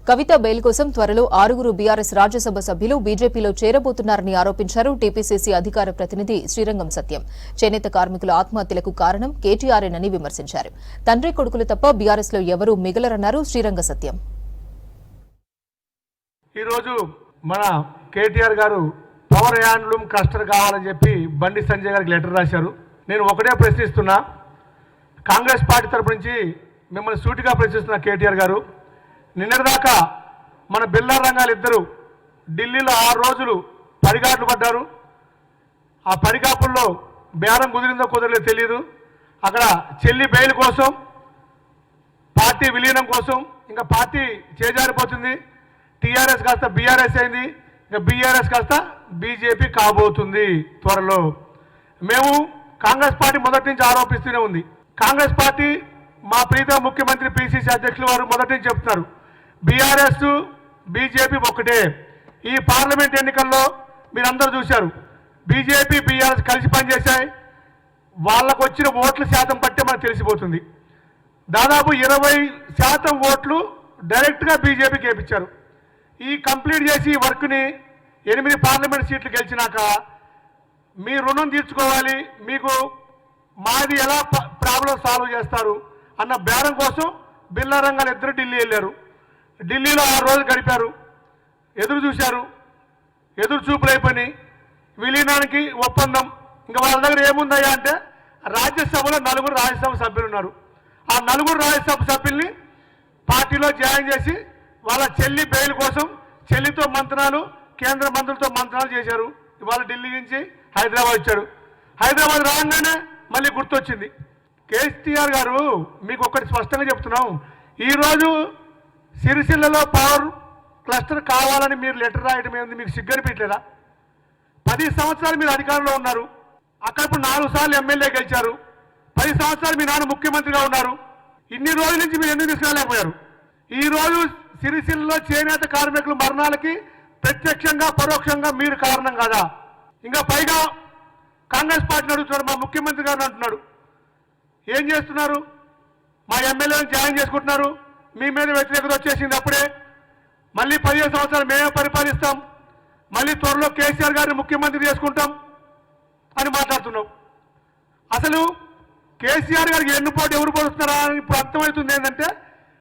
కవిత bail కోసం త్వరలో 6 BRS Rajya Sabha సభ్యులు బీజేపీలో చేరబోతున్నారని ఆరోపించారు టీపీసీసీ అధికార ప్రతినిధి శ్రీరంగం సత్యం. చేనేత కార్మికుల ఆత్మహత్యలకు కారణం కేటీఆర్ఏనని విమర్శించారు. తండ్రి కొడుకులు తప్ప బీఆర్ఎస్లో ఎవరూ మిగలరన్నారు శ్రీరంగ సత్యం. ఈరోజు మన కేటీఆర్ గారు పవర్ హ్యాండ్లూమ్ క్లస్టర్ కావాలని చెప్పి బండి సంజయ్ గారికి లెటర్ రాశారు. నేను ఒకటే ప్రశ్నిస్తున్నా, కాంగ్రెస్ పార్టీ తరపు నుంచి మిమ్మల్ని సూటిగా ప్రశ్నిస్తున్న కేటీఆర్ గారు, నిన్నటిదాకా మన బిల్లార్ రంగాలు ఇద్దరు ఢిల్లీలో 6 రోజులు పడిగాట్లు పడ్డారు. ఆ పడిగాపుల్లో బేరం కుదిరిందో కుదరలేదో తెలియదు. అక్కడ చెల్లి బెయిల్ కోసం, పార్టీ విలీనం కోసం ఇంకా పార్టీ చేజారిపోతుంది. టీఆర్ఎస్ కాస్త బీఆర్ఎస్ అయింది, ఇంకా బీఆర్ఎస్ కాస్త బీజేపీ కాబోతుంది త్వరలో. మేము కాంగ్రెస్ పార్టీ మొదటి నుంచి ఆరోపిస్తూనే ఉంది. కాంగ్రెస్ పార్టీ మా ప్రీత ముఖ్యమంత్రి పిసిసి అధ్యక్షులు వారు మొదటి నుంచి చెప్తున్నారు, బీఆర్ఎస్ బీజేపీ ఒక్కటే. ఈ పార్లమెంట్ ఎన్నికల్లో మీరందరూ చూశారు, బీజేపీ బీఆర్ఎస్ కలిసి పనిచేశాయి. వాళ్ళకు వచ్చిన ఓట్ల శాతం బట్టే మనకు తెలిసిపోతుంది. దాదాపు 20% ఓట్లు డైరెక్ట్గా బీజేపీకి వేయించారు. ఈ కంప్లీట్ చేసి ఈ వర్క్ని 8 పార్లమెంట్ సీట్లు గెలిచినాక మీ రుణం తీర్చుకోవాలి, మీకు మాది ఎలా ప్రాబ్లం సాల్వ్ చేస్తారు అన్న బేరం కోసం బిల్లా రంగాలు ఇద్దరు ఢిల్లీ వెళ్ళారు. ఢిల్లీలో 6 రోజులు గడిపారు, ఎదురు చూశారు, ఎదురు చూపులు అయిపోయి విలీనానికి ఒప్పందం. ఇంకా వాళ్ళ దగ్గర ఏముందయ్యా అంటే, రాజ్యసభలో 4 రాజ్యసభ సభ్యులు ఉన్నారు. ఆ 4 రాజ్యసభ సభ్యుల్ని పార్టీలో జాయిన్ చేసి వాళ్ళ చెల్లి బెయిల్ కోసం చెల్లితో మంత్రాలు, కేంద్ర మంత్రులతో మంత్రాలు చేశారు. ఇవాళ ఢిల్లీ నుంచి హైదరాబాద్ వచ్చాడు. హైదరాబాద్ రాగానే మళ్ళీ గుర్తొచ్చింది. కేసీఆర్ గారు మీకు ఒకటి స్పష్టంగా చెప్తున్నాం, ఈరోజు సిరిసిల్లలో పవర్ క్లస్టర్ కావాలని మీరు లెటర్ రాయడం ఏంది? మీకు సిగ్గనిపించలేదా? 10 సంవత్సరాలు మీరు అధికారంలో ఉన్నారు. అక్కడ ఇప్పుడు 4 సార్లు ఎమ్మెల్యే గెలిచారు. 10 సంవత్సరాలు మీ నాన్న ముఖ్యమంత్రిగా ఉన్నారు. ఇన్ని రోజుల నుంచి మీరు ఎందుకు తీసుకురాలేకపోయారు? ఈరోజు సిరిసిల్లలో చేనేత కార్మికుల మరణాలకి ప్రత్యక్షంగా పరోక్షంగా మీరు కారణం కాదా? ఇంకా పైగా కాంగ్రెస్ పార్టీని అడుగుతున్నాడు, మా ముఖ్యమంత్రి గారిని అంటున్నాడు. ఏం చేస్తున్నారు? మా ఎమ్మెల్యేలను జాయిన్ చేసుకుంటున్నారు. మీ మీద వ్యతిరేకత వచ్చేసింది. అప్పుడే మళ్ళీ 15 సంవత్సరాలు మేమే పరిపాలిస్తాం, మళ్ళీ త్వరలో కేసీఆర్ గారిని ముఖ్యమంత్రి చేసుకుంటాం అని మాట్లాడుతున్నాం. అసలు కేసీఆర్ గారికి ఎన్నుపోటు ఎవరు పోతున్నారా అని ఇప్పుడు అర్థమవుతుంది. ఏంటంటే